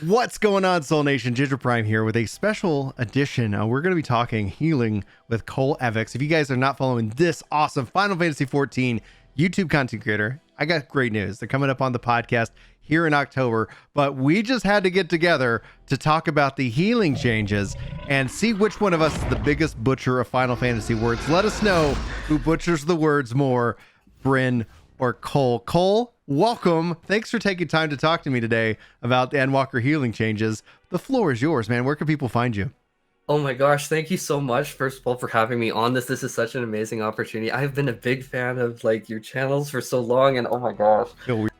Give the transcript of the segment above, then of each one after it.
What's going on, Soul Nation? Ginger Prime here with a special edition. We're going to be talking healing with Cole Evyx. If you guys are not following this awesome Final Fantasy XIV YouTube content creator, I got great news. They're coming up on the podcast here in October, but we just had to get together to talk about the healing changes and see which one of us is the biggest butcher of Final Fantasy words. Let us know who butchers the words more, Bryn or Cole. Cole, welcome. Thanks for taking time to talk to me today about the Endwalker healing changes. The floor is yours, man. Where can people find you? Oh my gosh, thank you so much, first of all, for having me on this. This is such an amazing opportunity. I've been a big fan of your channels for so long, and oh my gosh,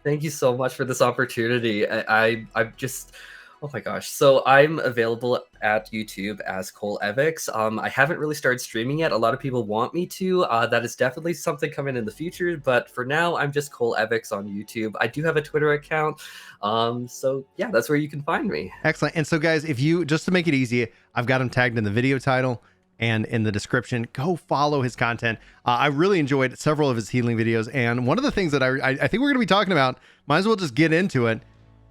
thank you so much for this opportunity. I've just, oh my gosh. So I'm available at YouTube as Cole Evyx. I haven't really started streaming yet. A lot of people want me to. That is definitely something coming in the future, but for now, I'm just Cole Evyx on YouTube. I do have a Twitter account. So yeah, that's where you can find me. Excellent. And so guys, if you, just to make it easy, I've got him tagged in the video title and in the description. Go follow his content. I really enjoyed several of his healing videos. And one of the things that I think we're going to be talking about, might as well just get into it,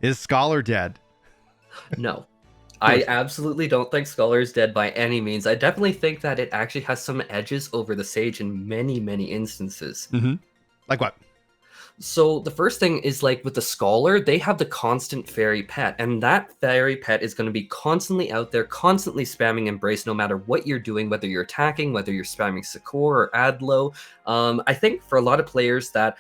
is Scholar dead? No, I absolutely don't think Scholar is dead by any means. I definitely think that it actually has some edges over the Sage in many, many instances. Mm-hmm. Like what? So the first thing is, like, with the Scholar, they have the constant fairy pet, and that fairy pet is going to be constantly out there, constantly spamming Embrace, no matter what you're doing, whether you're attacking, whether you're spamming Sakura or Adlo. I think for a lot of players that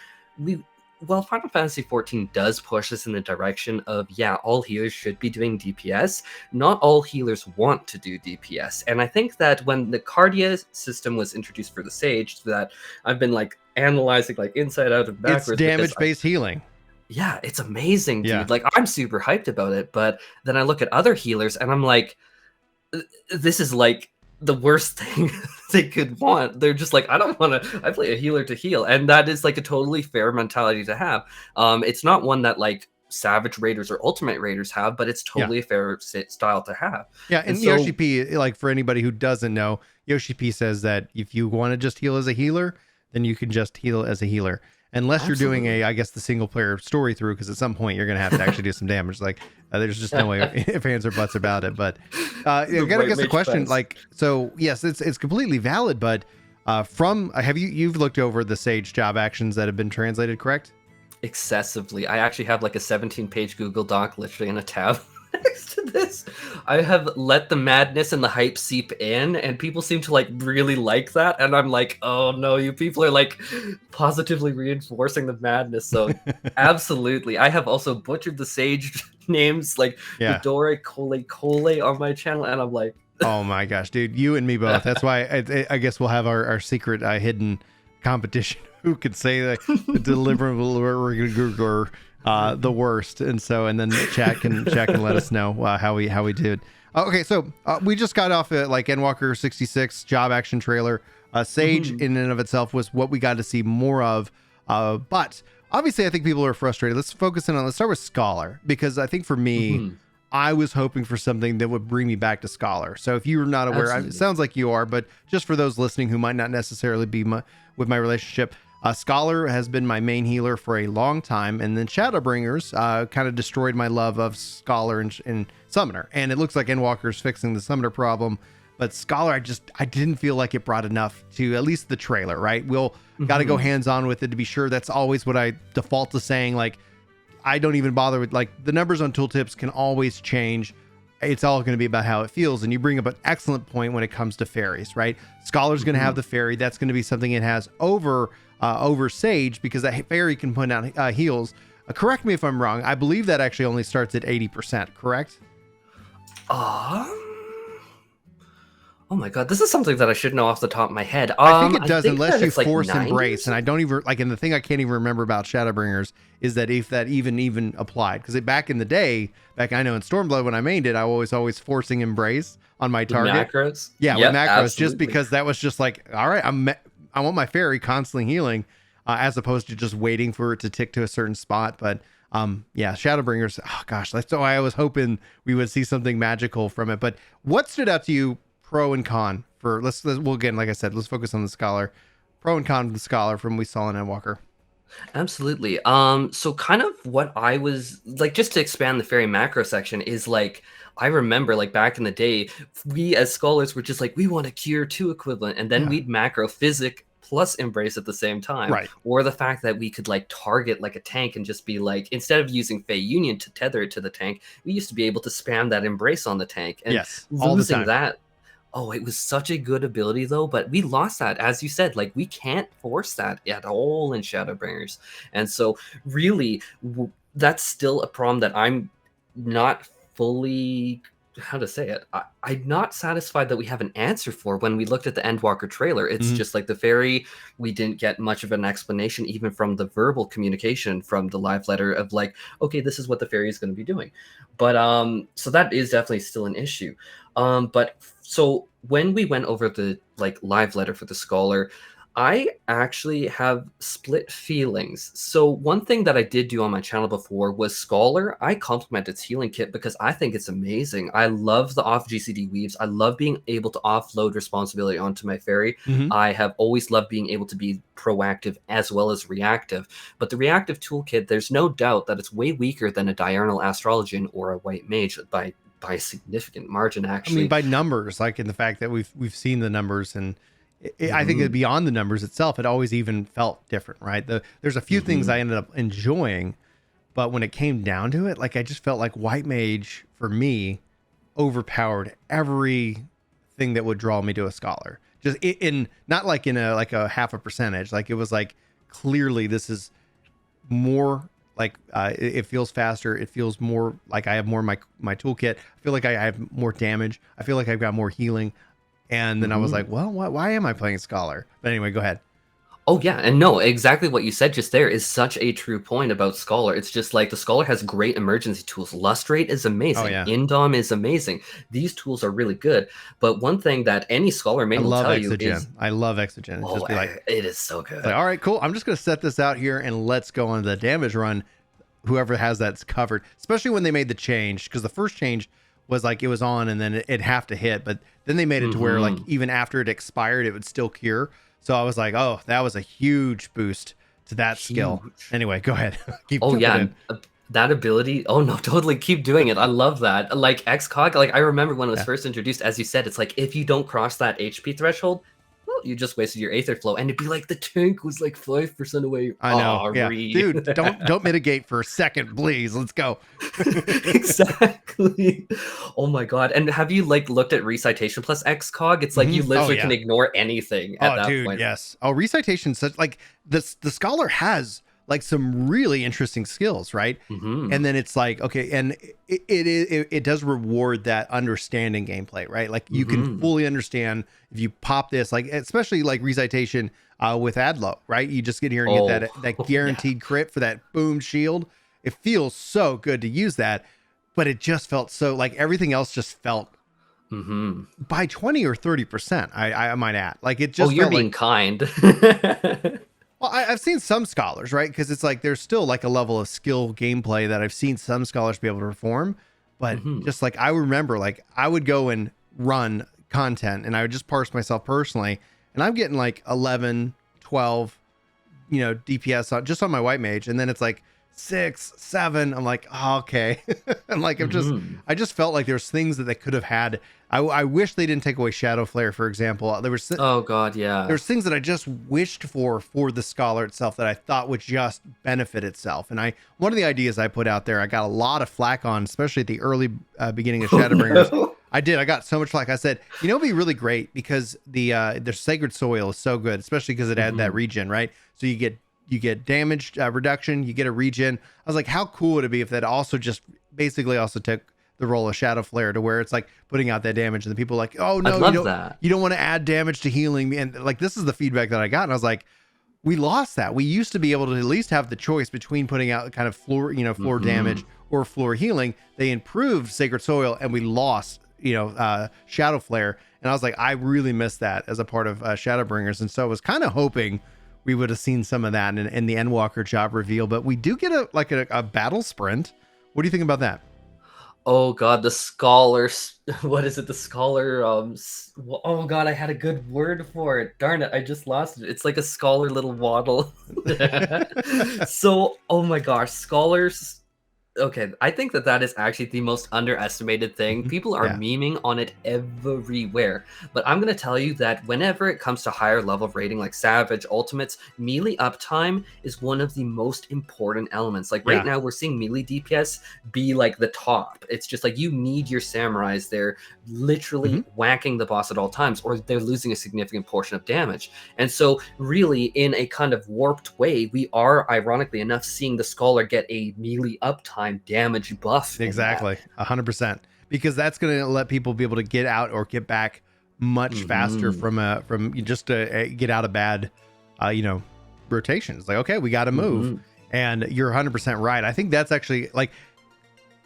well, Final Fantasy XIV does push us in the direction of, yeah, all healers should be doing DPS. Not all healers want to do DPS. And I think that when the Cardia system was introduced for the Sage, that I've been analyzing inside out and backwards. It's damage-based healing. Yeah, it's amazing, dude. Yeah. I'm super hyped about it, but then I look at other healers and I'm like, this is the worst thing they could want. They're just I don't want to, I play a healer to heal. And that is a totally fair mentality to have. It's not one that Savage Raiders or Ultimate Raiders have, but it's totally a fair style to have. Yeah, and so, Yoshi P, for anybody who doesn't know, Yoshi P says that if you want to just heal as a healer, then you can just heal as a healer. Unless you're doing the single player story through, because at some point you're going to have to actually do some damage. There's just no way if ands or buts about it. But I gotta guess the question, so yes, it's completely valid. But you've looked over the Sage job actions that have been translated, correct? Excessively. I actually have a 17-page Google Doc literally in a tab next to this. I have let the madness and the hype seep in, and people seem to really like that, and I'm oh no, you people are positively reinforcing the madness. So absolutely. I have also butchered the Sage names Midori Cole on my channel, and I'm oh my gosh, dude, you and me both. That's why I guess we'll have our secret hidden competition. Who could say the deliverable the worst, and then chat can let us know how we did. Okay, so we just got off Endwalker 66 job action trailer. Sage in and of itself was what we got to see more of, but obviously I think people are frustrated. Let's start with Scholar, because I think for me, I was hoping for something that would bring me back to Scholar. So if you're not aware, it sounds like you are, but just for those listening who might not necessarily be with my relationship, Scholar has been my main healer for a long time, and then Shadowbringers kind of destroyed my love of Scholar and Summoner, and it looks like Endwalker's fixing the Summoner problem, but Scholar, I didn't feel like it brought enough to at least the trailer, right? We'll got to go hands-on with it to be sure. That's always what I default to saying, I don't even bother with, the numbers on tooltips can always change. It's all going to be about how it feels. And you bring up an excellent point when it comes to fairies, right? Scholar's going to have the fairy. That's going to be something it has over Sage, because that fairy can put out heals. Correct me if I'm wrong. I believe that actually only starts at 80%, correct? Oh my god, this is something that I should know off the top of my head. I think it does, unless you force Embrace, and I don't even and the thing I can't even remember about Shadowbringers is that if that even applied, because back in the day, I know in Stormblood when I mained it, I was always forcing Embrace on my target. Macros? Yeah, with macros, absolutely. Just because that was just all right, I want my fairy constantly healing, as opposed to just waiting for it to tick to a certain spot. But yeah, Shadowbringers, oh gosh, that's why I was hoping we would see something magical from it. But what stood out to you, pro and con, for we'll again, like I said, let's focus on the Scholar. Pro and con of the Scholar from we saw in Endwalker. Absolutely. So kind of what I was like, just to expand the fairy macro section is like, I remember like back in the day, we as scholars were just like, we want a cure 2 equivalent, and then Yeah. we'd macro physic plus embrace at the same time. Right. Or the fact that we could like target like a tank and just be like, instead of using Fey Union to tether it to the tank, we used to be able to spam that embrace on the tank. And Yes. All the losing time. that, oh, it was such a good ability though, but we lost that. As you said, like we can't force that at all in Shadowbringers. And so really that's still a problem that I'm not fully, how to say it, I'm not satisfied that we have an answer for. When we looked at the Endwalker trailer, it's just like the fairy, we didn't get much of an explanation even from the verbal communication from the live letter of like, okay, this is what the fairy is going to be doing. But so that is definitely still an issue. But so when we went over the like live letter for the scholar, I actually have split feelings. So one thing that I did do on my channel before was Scholar. I compliment its healing kit because I think it's amazing. I love the off GCD weaves. I love being able to offload responsibility onto my fairy. I have always loved being able to be proactive as well as reactive. But the reactive toolkit, there's no doubt that it's way weaker than a diurnal astrologian or a white mage by a significant margin, actually. I mean, by numbers, like in the fact that we've seen the numbers, and I think that beyond the numbers itself, it always even felt different, right? There's a few things I ended up enjoying, but when it came down to it, like I just felt like white mage for me overpowered everything that would draw me to a scholar. Just in not like in a half a percentage, like it was like clearly this is more like it feels faster. It feels more like I have more in my toolkit. I feel like I have more damage. I feel like I've got more healing. And then I was like, well, why am I playing Scholar? But anyway, go ahead. Oh yeah, and no, exactly what you said just there is such a true point about Scholar. It's just like the Scholar has great emergency tools. Lust Rate is amazing. Oh, yeah. Indom is amazing. These tools are really good. But one thing that any Scholar main will tell you is, I love Exogen. oh, Just be like, it is so good. like, all right, cool. I'm just gonna set this out here and let's go on the damage run. Whoever has that's covered, especially when they made the change, because the first change was like it was on and then it'd have to hit, but then they made it to where like even after it expired, it would still cure. So I was like, oh, that was a huge boost to that skill. Anyway, go ahead. Keep in. That ability, oh no, totally keep doing it. I love that. Like XCOG, like I remember when it was first introduced, as you said, it's like if you don't cross that HP threshold, well, you just wasted your aether flow, and it'd be like the tank was like 5% away. I know, yeah. Dude, don't mitigate for a second, please. Let's go. Exactly. Oh my god! And have you like looked at Recitation plus XCOG? It's like you literally can ignore anything at that point. Yes. Oh, Recitation, such like the Scholar has like some really interesting skills, right? And then it's like, okay, and it does reward that understanding gameplay, right? Like you can fully understand if you pop this, like especially like Recitation with Adlo, right? You just get here and get that guaranteed crit for that boom shield. It feels so good to use that, but it just felt so like everything else just felt by 20 or 30%. I might add, like it just. Oh, you're being kind. Well, I've seen some scholars, right? Because it's like there's still like a level of skill gameplay that I've seen some scholars be able to perform. But just like I remember, like I would go and run content and I would just parse myself personally. And I'm getting like 11, 12, DPS just on my white mage. And then it's like 6, 7. I'm like, oh, okay. And like I just felt like there's things that they could have had. I wish they didn't take away Shadowflare, for example. There was oh god, yeah. There's things that I just wished for the Scholar itself that I thought would just benefit itself. And one of the ideas I put out there, I got a lot of flack on, especially at the early beginning of Shadowbringers. No. I got so much flack. I said, it'd be really great because the Sacred Soil is so good, especially because it had that regen, right? So you get damage reduction, you get a regen. I was like, how cool would it be if that also just basically also took the role of Shadowflare to where it's like putting out that damage and the people are like, oh no, you don't want to add damage to healing. And like, this is the feedback that I got. And I was like, we lost that. We used to be able to at least have the choice between putting out kind of floor damage or floor healing. They improved Sacred Soil and we lost, Shadowflare. And I was like, I really missed that as a part of Shadowbringers. And so I was kind of hoping we would have seen some of that in the Endwalker job reveal, but we do get a battle sprint. What do you think about that? Oh god, the scholar. What is it? The scholar. Oh god, I had a good word for it. Darn it, I just lost it. It's like a scholar little waddle. So, oh my gosh, scholars. Okay, I think that that is actually the most underestimated thing. Mhm. People are Yeah. memeing on it everywhere. But I'm going to tell you that whenever it comes to higher level rating like Savage, Ultimates, melee uptime is one of the most important elements. Like right Yeah. now, we're seeing melee DPS be like the top. It's just like you need your samurais there literally Mhm. whacking the boss at all times, or they're losing a significant portion of damage. And so, really, in a kind of warped way, we are, ironically enough, seeing the Scholar get a melee uptime damage buff. Exactly. 100%. Because that's going to let people be able to get out or get back much faster from just to get out of bad, you know, rotations. Like, okay, we got to move. And you're 100% right. I think that's actually like,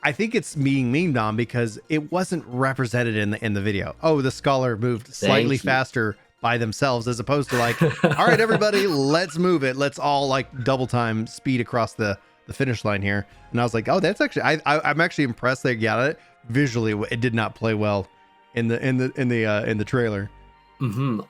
I think it's being memed on because it wasn't represented in the video. Oh, the Scholar moved slightly faster by themselves, as opposed to like, all right, everybody, let's move it. Let's all like double time speed across the finish line here. And I was like, oh, that's actually, I'm actually impressed they got it. Visually, it did not play well in the trailer.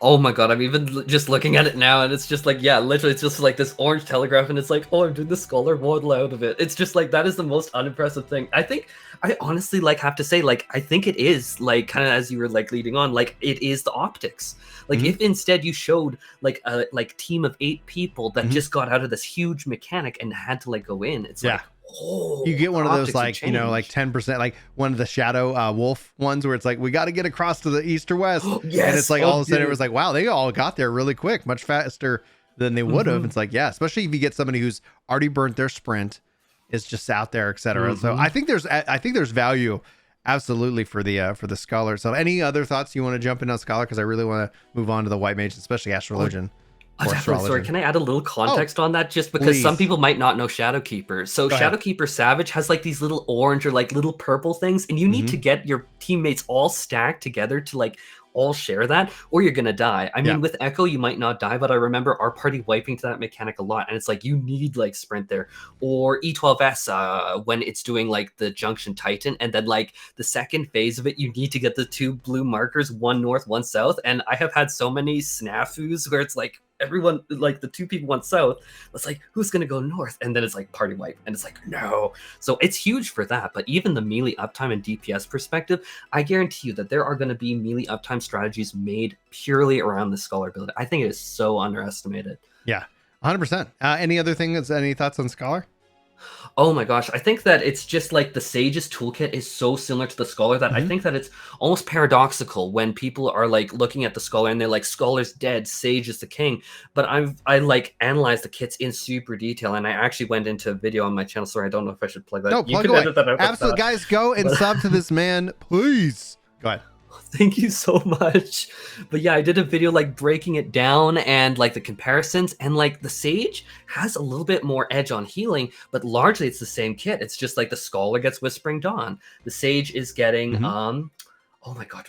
Oh my god, I'm even just looking at it now, and it's just like, yeah, literally, it's just like this orange telegraph, and it's like, oh, I'm doing the Scholar waddle out of it. It's just like, that is the most unimpressive thing. I think, I honestly like have to say, like, I think it is like kind of as you were like leading on, like it is the optics. Like if instead you showed like a team of 8 people that just got out of this huge mechanic and had to like go in, it's like, oh, you get one of those like, changed. you know, like 10%, like one of the Shadow Wolf ones where it's like, we got to get across to the east or west. Yes. And it's like all of a sudden it was like, wow, they all got there really quick, much faster than they would have. It's like, yeah, especially if you get somebody who's already burnt their sprint, is just out there, etc. So I think there's value absolutely for the Scholar. So any other thoughts you want to jump in on Scholar? Because I really want to move on to the White Mage, especially Astrologian. Sorry, can I add a little context on that? Just because some people might not know Shadowkeeper. So Shadowkeeper Savage has like these little orange or like little purple things, and you need to get your teammates all stacked together to like all share that, or you're gonna die. I mean, with Echo, you might not die, but I remember our party wiping to that mechanic a lot, and it's like you need like sprint there. Or E12S when it's doing like the Junction Titan, and then like the second phase of it, you need to get the 2 blue markers, one north, one south. And I have had so many snafus where it's like everyone, like the 2 people went south, it's like, who's gonna go north? And then it's like party wipe, and it's like, no. So it's huge for that. But even the melee uptime and DPS perspective, I guarantee you that there are going to be melee uptime strategies made purely around the Scholar build. I think it is so underestimated. Yeah, 100%. Any other thing any thoughts on Scholar? Oh my gosh, I think that it's just like the Sage's toolkit is so similar to the Scholar that I think that it's almost paradoxical when people are like looking at the Scholar and they're like, Scholar's dead, Sage is the king. But I like analyzed the kits in super detail, and I actually went into a video on my channel. Sorry, I don't know if I should plug that. No, plug away. Absolutely, guys, go and sub to this man, please. Go ahead. Thank you so much. But yeah, I did a video like breaking it down and like the comparisons, and like the Sage has a little bit more edge on healing, but largely it's the same kit. It's just like the Scholar gets Whispering Dawn. The Sage is getting oh my god,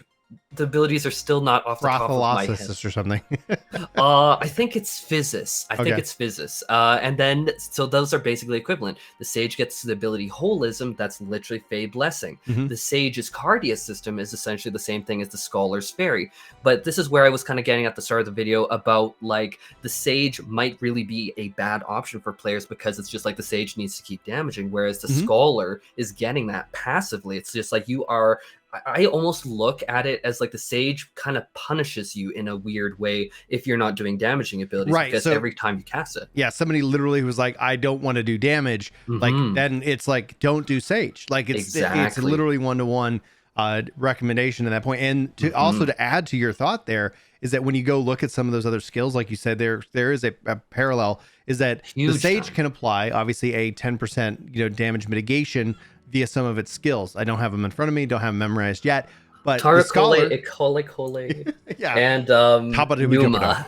the abilities are still not off the top of my head. Or something. I think it's Physis. I think it's Physis. And then, so those are basically equivalent. The Sage gets the ability Holism, that's literally Fey Blessing. The Sage's Cardia system is essentially the same thing as the Scholar's Fairy. But this is where I was kind of getting at the start of the video about, like, the Sage might really be a bad option for players because it's just like the Sage needs to keep damaging, whereas the Scholar is getting that passively. It's just like you are... I almost look at it as like the Sage kind of punishes you in a weird way if you're not doing damaging abilities, because every time you cast it. Yeah, somebody literally was like, I don't want to do damage. Like, then it's like, don't do Sage. Like, it's literally 1-to-1 recommendation at that point. And to also to add to your thought there is that when you go look at some of those other skills, like you said, there is a parallel, is that the Sage can apply obviously a 10% damage mitigation via some of its skills. I don't have them in front of me, don't have them memorized yet, but Tarakole, the Scholar, yeah, and Numa.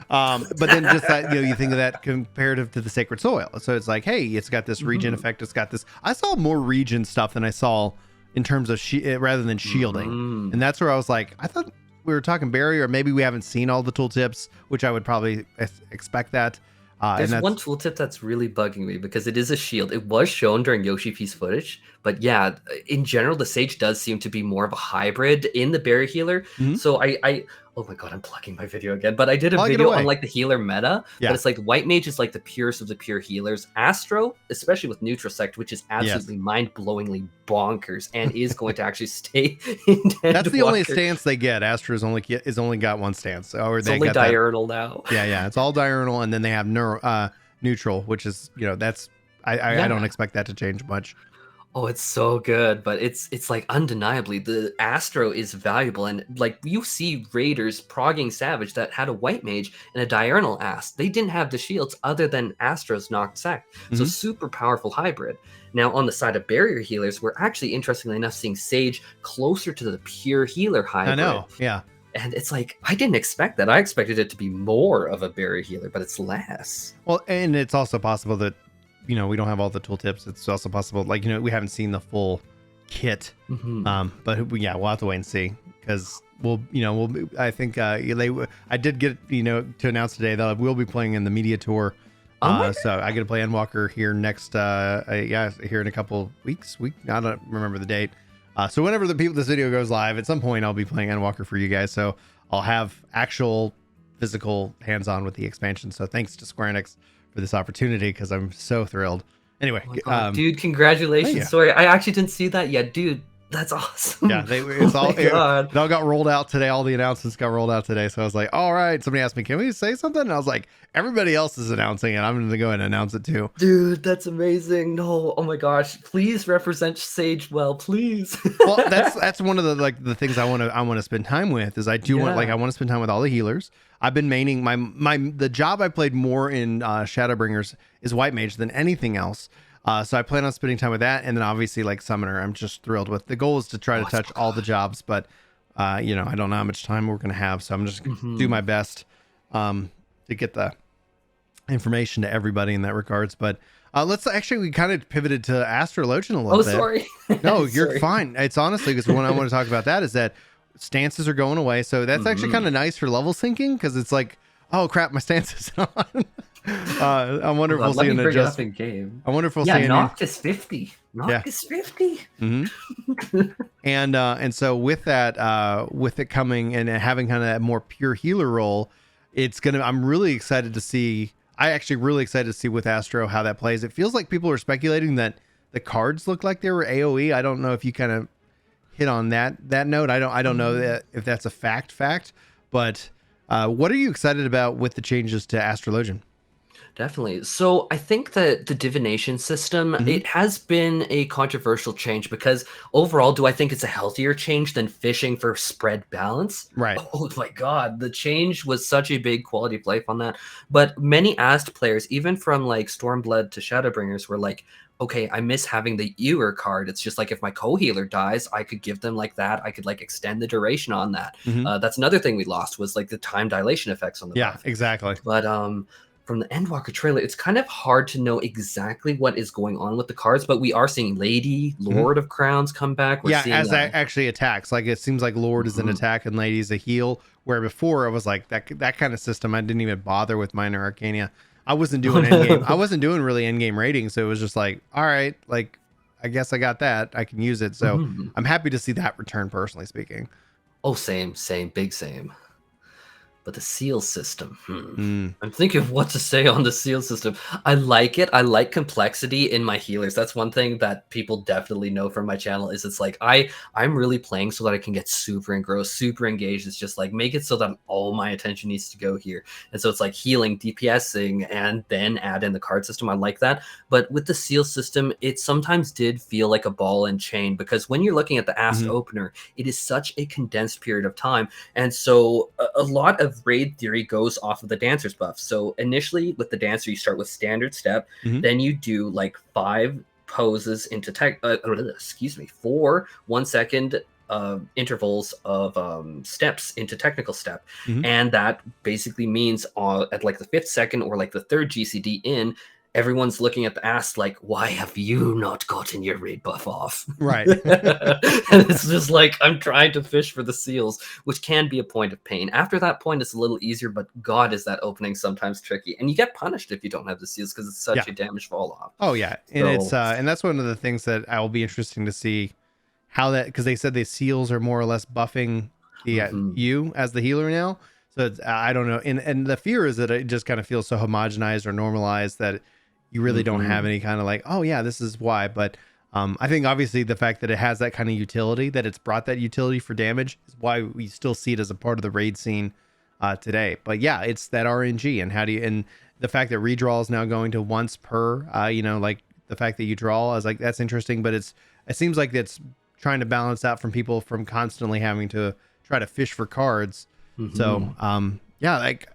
But then just that, you think of that comparative to the Sacred Soil. So it's like, hey, it's got this regen effect. It's got this. I saw more regen stuff than I saw in terms of rather than shielding. And that's where I was like, I thought we were talking barrier, or maybe we haven't seen all the tooltips, which I would probably expect that. There's one tooltip that's really bugging me because it is a shield. It was shown during Yoshi Piece footage, But yeah, in general, the Sage does seem to be more of a hybrid in the barrier healer. So I oh my god, I'm plugging my video again. But I did a Plug it video away. on like the healer meta. Yeah. But it's like White Mage is like the purest of the pure healers. Astro, especially with Neutral Sect, which is absolutely mind-blowingly bonkers and is going to actually stay in That's the only Endwalker. stance they get. Astro's only got one stance. Or It's they only got that. diurnal now. Yeah. It's all diurnal, and then they have neutral, which is, that's I don't expect that to change much. Oh, it's so good, but it's like undeniably the Astro is valuable, and like you see raiders progging Savage that had a White Mage and a diurnal Ast. They didn't have the shields other than Astro's knocked Sect, so super powerful hybrid. Now on the side of barrier healers, we're actually interestingly enough seeing Sage closer to the pure healer hybrid. I know, yeah. And it's like, I didn't expect that. I expected it to be more of a barrier healer, but it's less. Well, and it's also possible that, we don't have all the tooltips. It's also possible, like, we haven't seen the full kit. But yeah, we'll have to wait and see, because I think I did get, to announce today that we'll be playing in the media tour. So I get to play Endwalker here next, here in a couple weeks. I don't remember the date. So whenever this video goes live, at some point I'll be playing Endwalker for you guys. So I'll have actual physical hands-on with the expansion. So thanks to Square Enix for this opportunity, because I'm so thrilled. Anyway, dude, congratulations! Sorry, I actually didn't see that yet, dude. That's awesome. Yeah, it all got rolled out today. All the announcements got rolled out today. So I was like, all right. Somebody asked me, can we say something? And I was like, everybody else is announcing it. I'm going to go ahead and announce it too. Dude, that's amazing. No, oh my gosh. Please represent Sage well, please. Well, that's one of the things I want to spend time with, is I want to spend time with all the healers. I've been maining the job I played more in Shadowbringers is White Mage than anything else. So I plan on spending time with that, and then obviously like Summoner, I'm just thrilled with. The goal is to try to touch all the jobs, but I don't know how much time we're gonna have, so I'm just gonna do my best to get the information to everybody in that regards. But we kind of pivoted to Astrologian a little bit. Sorry. No, you're fine. It's honestly, because what I want to talk about that is that stances are going away, so that's actually kind of nice for level syncing, because it's like, oh crap, my stance is on. I wonder if we'll see an adjustment. I wonder if we'll see an Noct is 50. Noct is 50. And so with that, with it coming and having kind of that more pure healer role, I'm really excited to see. Really excited to see with Astro how that plays. It feels like people are speculating that the cards look like they were AoE. I don't know if you kind of hit on that note. I don't know if that's a fact, but what are you excited about with the changes to Astrologian? Definitely. So I think that the divination system, it has been a controversial change, because overall, do I think it's a healthier change than fishing for spread balance? Right. Oh my God. The change was such a big quality of life on that. But many Ast players, even from like Stormblood to Shadowbringers, were like, okay, I miss having the Ewer card. It's just like if my co-healer dies, I could give them like that. I could like extend the duration on that. That's another thing we lost, was like the time dilation effects on the buff. Exactly. But from the Endwalker trailer, it's kind of hard to know exactly what is going on with the cards, but we are seeing Lady, Lord of Crowns come back. We're seeing that actually attacks. Like, it seems like Lord is an attack and Lady is a heal, where before it was like that kind of system. I didn't even bother with Minor Arcana. I wasn't doing endgame. I wasn't doing really endgame rating, so it was just like, all right, like, I guess I got that. I can use it. So I'm happy to see that return, personally speaking. Oh, same, big same. But the seal system, I'm thinking of what to say on the seal system. I like it. I like complexity in my healers. That's one thing that people definitely know from my channel, is it's like I'm really playing so that I can get super engrossed, super engaged. It's just like, make it so that all my attention needs to go here. And so it's like healing, DPSing, and then add in the card system. I like that. But with the seal system, it sometimes did feel like a ball and chain, because when you're looking at the Ast opener, it is such a condensed period of time. And so a lot of raid theory goes off of the dancer's buff. So initially with the dancer, you start with standard step, then you do like 5 poses into 4 1 second intervals of steps into technical step. And that basically means at like the 5th second or like the 3rd GCD in, everyone's looking at the Ast like, why have you not gotten your raid buff off? Right. And it's just like, I'm trying to fish for the seals, which can be a point of pain. After that point, it's a little easier, but God, is that opening sometimes tricky. And you get punished if you don't have the seals because it's such a damage fall off. Oh yeah. And it's and that's one of the things that I will be interesting to see how that, because they said the seals are more or less buffing the you as the healer now. So it's, I don't know. And the fear is that it just kind of feels so homogenized or normalized that you really don't have any kind of like, oh yeah, this is why. But I think obviously the fact that it has that kind of utility, that it's brought that utility for damage, is why we still see it as a part of the raid scene today. But yeah, it's that RNG, and how do you, and the fact that redraw is now going to once per, like the fact that you draw is like, that's interesting. But it seems like it's trying to balance out from people from constantly having to try to fish for cards. So yeah, like,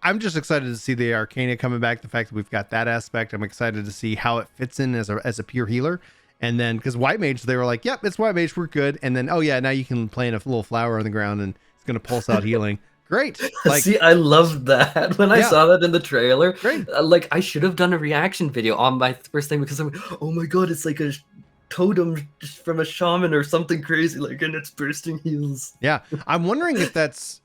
I'm just excited to see the Arcana coming back. The fact that we've got that aspect, I'm excited to see how it fits in as a pure healer. And then, because White Mage, they were like, yep, it's White Mage, we're good. And then, oh yeah, now you can plant a little flower on the ground and it's going to pulse out healing. Great. Like, see, I loved that when I saw that in the trailer. Great. Like, I should have done a reaction video on my first thing, because I'm like, oh my God, it's like a totem from a shaman or something crazy, like, and it's bursting heals. Yeah. I'm wondering if that's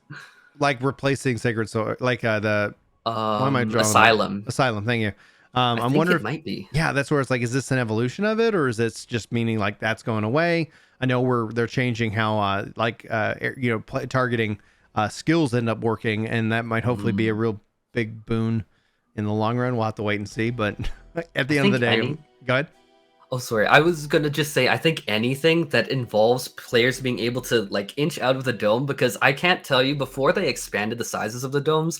like replacing Sacred Sword, like the why am I drawing Asylum. Asylum, thank you. I'm wondering, it might be. Yeah, that's where it's like, is this an evolution of it, or is this just meaning like that's going away? I know they're changing how targeting skills end up working, and that might hopefully be a real big boon in the long run. We'll have to wait and see, but at the end of the day, go ahead. Oh, sorry. I was going to just say, I think anything that involves players being able to like inch out of the dome, because I can't tell you, before they expanded the sizes of the domes,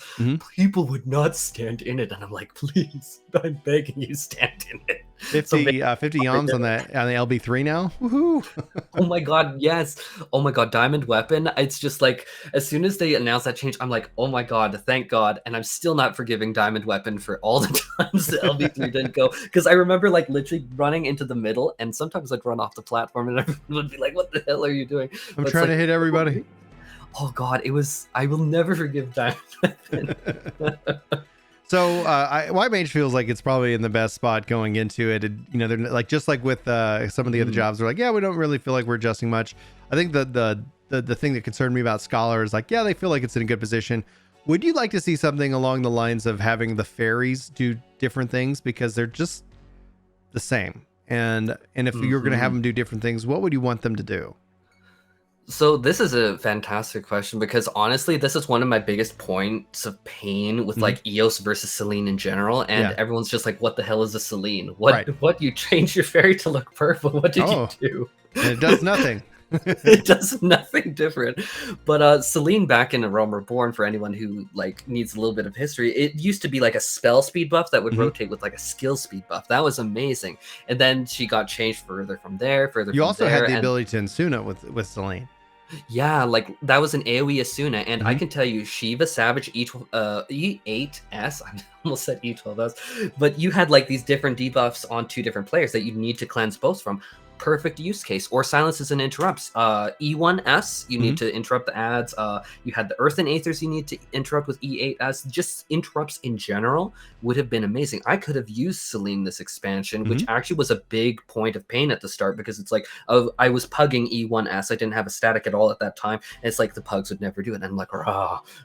people would not stand in it. And I'm like, please, I'm begging you, stand in it. 50 yams on the LB3 now. Woohoo! Oh my God, yes. Oh my God, Diamond Weapon. It's just like, as soon as they announced that change, I'm like, oh my God, thank God. And I'm still not forgiving Diamond Weapon for all the times the LB3 didn't go. Because I remember like literally running into the middle, and sometimes I'd run off the platform and everyone would be like, what the hell are you doing? I'm trying to hit everybody. Oh God, I will never forgive Diamond Weapon. So White Mage feels like it's probably in the best spot going into it. They're like, just like with some of the other jobs, they're like, yeah, we don't really feel like we're adjusting much. I think the thing that concerned me about Scholar is like, yeah, they feel like it's in a good position. Would you like to see something along the lines of having the fairies do different things, because they're just the same? And if you're going to have them do different things, what would you want them to do? So this is a fantastic question, because honestly, this is one of my biggest points of pain with like Eos versus Celine in general. And everyone's just like, what the hell is a Celine? What you changed your fairy to look purple? What did you do? And it does nothing. It does nothing different. But Celine, back in A Realm Reborn, for anyone who like needs a little bit of history, it used to be like a spell speed buff that would rotate with like a skill speed buff. That was amazing. And then she got changed further from there. You also had the ability to Insuna with Celine. Yeah, like that was an AoE Asuna, and I can tell you, Shiva Savage E8S, I almost said E12S, but you had like these different debuffs on two different players that you need to cleanse both from. Perfect use case. Or silences and interrupts. E1S, you need to interrupt the ads. You had the Earthen Aethers you need to interrupt with E8S. Just interrupts in general would have been amazing. I could have used Celine this expansion, which actually was a big point of pain at the start, because it's like, I was pugging E1S. I didn't have a static at all at that time. And it's like the pugs would never do it. And I'm like,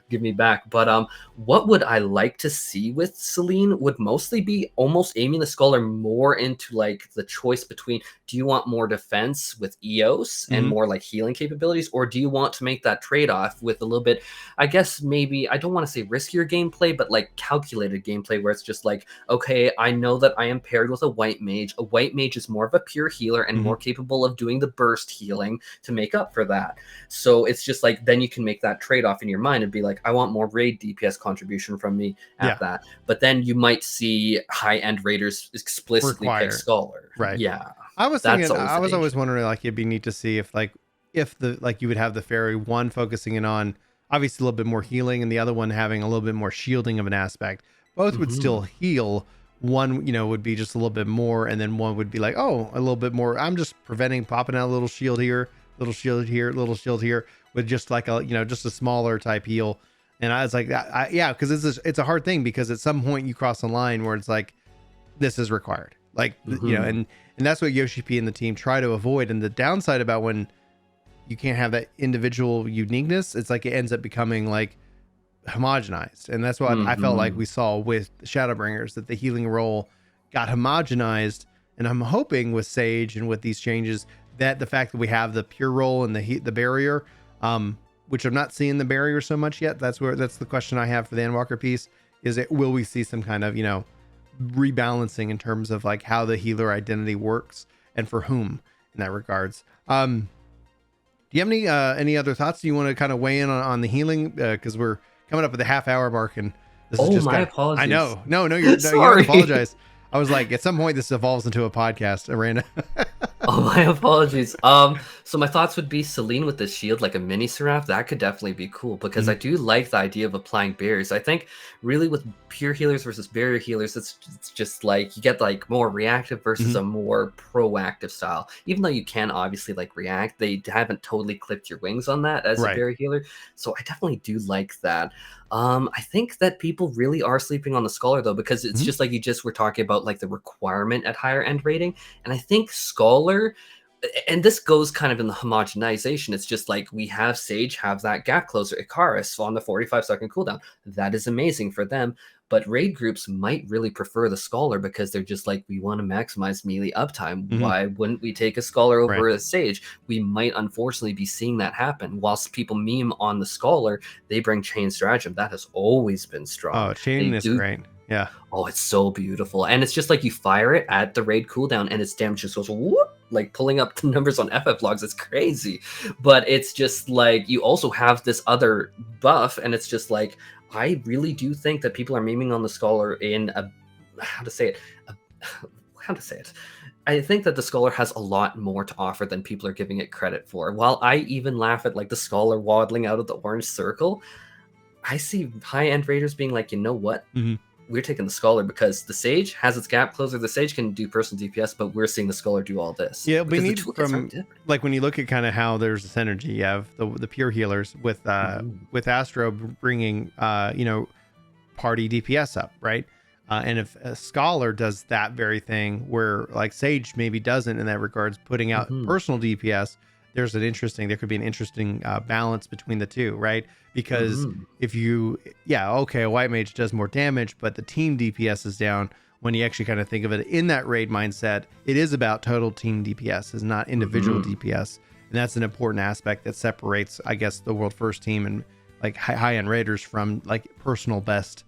give me back. But what would I like to see with Celine would mostly be almost aiming the Scholar more into like the choice between, do you want more defense with Eos and more like healing capabilities, or do you want to make that trade-off with a little bit, I guess maybe, I don't want to say riskier gameplay, but like calculated gameplay, where it's just like, okay, I know that I am paired with a White Mage. A White Mage is more of a pure healer and more capable of doing the burst healing to make up for that. So it's just like, then you can make that trade-off in your mind and be like, I want more raid DPS contribution from me at that. But then you might see high-end raiders explicitly pick Scholar. Right. Yeah. I was thinking, I was always wondering, like, it'd be neat to see if you would have the fairy one focusing in on obviously a little bit more healing, and the other one having a little bit more shielding of an aspect. Both would still heal. One, would be just a little bit more, and then one would be like, oh, a little bit more. I'm just popping out a little shield here, little shield here, little shield here, with just like a, just a smaller type heal. And I was like, because it's a hard thing, because at some point you cross a line where it's like, this is required. Like, you know, and that's what Yoshi P and the team try to avoid. And the downside about when you can't have that individual uniqueness, it's like it ends up becoming like homogenized. And that's what I felt like we saw with Shadowbringers, that the healing role got homogenized. And I'm hoping with Sage and with these changes that the fact that we have the pure role and the barrier, which I'm not seeing the barrier so much yet. That's the question I have for the Endwalker piece. Is it, will we see some kind of, you know, rebalancing in terms of like how the healer identity works and for whom in that regards? Do you have any other thoughts? Do you want to kind of weigh in on the healing? Because we're coming up at the half-hour mark, and this is just apologies. I know. No, you don't apologize. I was like, at some point this evolves into a podcast, Aranda. Oh, my apologies. So my thoughts would be Celine with the shield, like a mini Seraph. That could definitely be cool, because I do like the idea of applying barriers. I think really with pure healers versus barrier healers, it's just like you get like more reactive versus a more proactive style. Even though you can obviously like react, they haven't totally clipped your wings on that as a barrier healer. So I definitely do like that. I think that people really are sleeping on the Scholar though, because it's just like you just were talking about, like the requirement at higher end rating. And I think Scholar, and this goes kind of in the homogenization, it's just like we have Sage have that gap closer, Icarus on the 45-second cooldown. That is amazing for them. But raid groups might really prefer the Scholar because they're just like, we want to maximize melee uptime. Why wouldn't we take a Scholar over a Sage? We might unfortunately be seeing that happen. Whilst people meme on the Scholar, they bring Chain Stratagem. That has always been strong. Oh, Chain is great. Yeah. Oh, it's so beautiful. And it's just like you fire it at the raid cooldown and its damage just goes whoop, like pulling up the numbers on FF logs. It's crazy. But it's just like you also have this other buff, and it's just like, I really do think that people are memeing on the Scholar in a, how to say it. I think that the Scholar has a lot more to offer than people are giving it credit for. While I even laugh at like the Scholar waddling out of the orange circle, I see high-end raiders being like, you know what? We're taking the Scholar because the Sage has its gap closer. The Sage can do personal DPS, but we're seeing the Scholar do all this. Yeah, we need from, like, when you look at kind of how there's a synergy, you have the pure healers with Astro bringing, you know, party DPS up, right? And if a Scholar does that very thing where like Sage maybe doesn't in that regards, putting out personal DPS, there could be an interesting balance between the two, right? Because if you, a white mage does more damage, but the team DPS is down. When you actually kind of think of it in that raid mindset, it is about total team DPS, is not individual DPS. And that's an important aspect that separates, I guess, the World First team and like high-end raiders from like personal best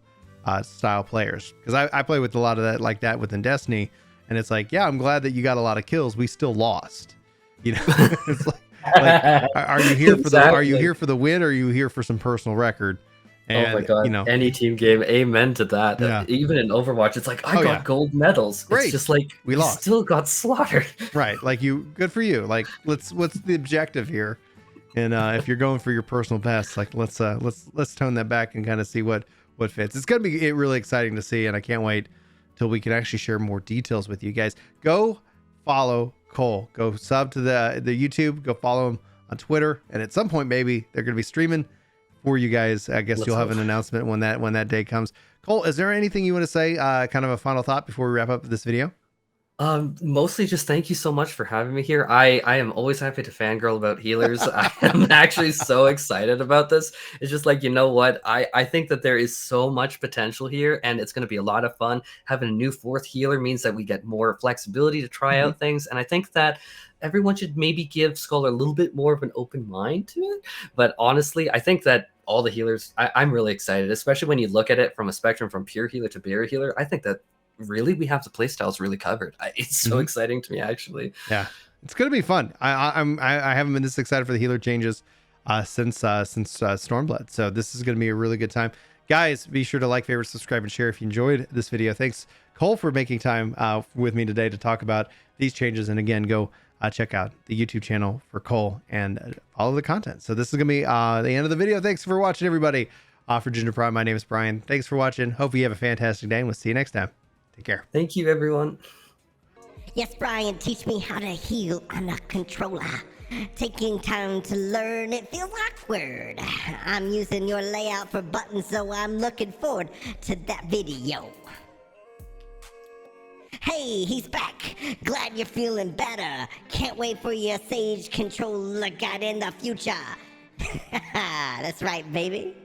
style players. Because I play with a lot of that like that within Destiny, and it's like, yeah, I'm glad that you got a lot of kills. We still lost. You know, it's like are you here for are you here for the win, or are you here for some personal record? And, oh my god, you know, any team game, amen to that. Yeah. Even in Overwatch, it's like I got gold medals. Great. It's just like we lost, still got slaughtered. Right, like good for you. Like what's the objective here? And if you're going for your personal best, like let's tone that back and kind of see what fits. It's gonna be really exciting to see, and I can't wait till we can actually share more details with you guys. Go follow Cole, go sub to the YouTube, go follow him on Twitter, and at some point maybe they're going to be streaming for you guys. I guess you'll have an announcement when that day comes. Cole, is there anything you want to say, kind of a final thought before we wrap up this video? Mostly just thank you so much for having me here. I am always happy to fangirl about healers. I am actually so excited about this. It's just like, you know what? I think that there is so much potential here, and it's going to be a lot of fun. Having a new fourth healer means that we get more flexibility to try out things. And I think that everyone should maybe give Scholar a little bit more of an open mind to it. But honestly, I think that all the healers, I'm really excited, especially when you look at it from a spectrum from pure healer to barrier healer. I think that really we have the playstyles really covered. It's so exciting to me, actually. Yeah, it's gonna be fun. I haven't been this excited for the healer changes since Stormblood, so this is gonna be a really good time. Guys, be sure to like, favorite, subscribe, and share if you enjoyed this video. Thanks, Cole, for making time with me today to talk about these changes. And again, go check out the YouTube channel for Cole and all of the content. So this is gonna be the end of the video. Thanks for watching, everybody. For Ginger Prime, my name is Brian. Thanks for watching. Hope you have a fantastic day, and we'll see you next time. Take care. Thank you, everyone. Yes, Brian, teach me how to heal on a controller. Taking time to learn, it feels awkward. I'm using your layout for buttons, so I'm looking forward to that video. Hey, he's back. Glad you're feeling better. Can't wait for your Sage controller guide in the future. That's right, baby.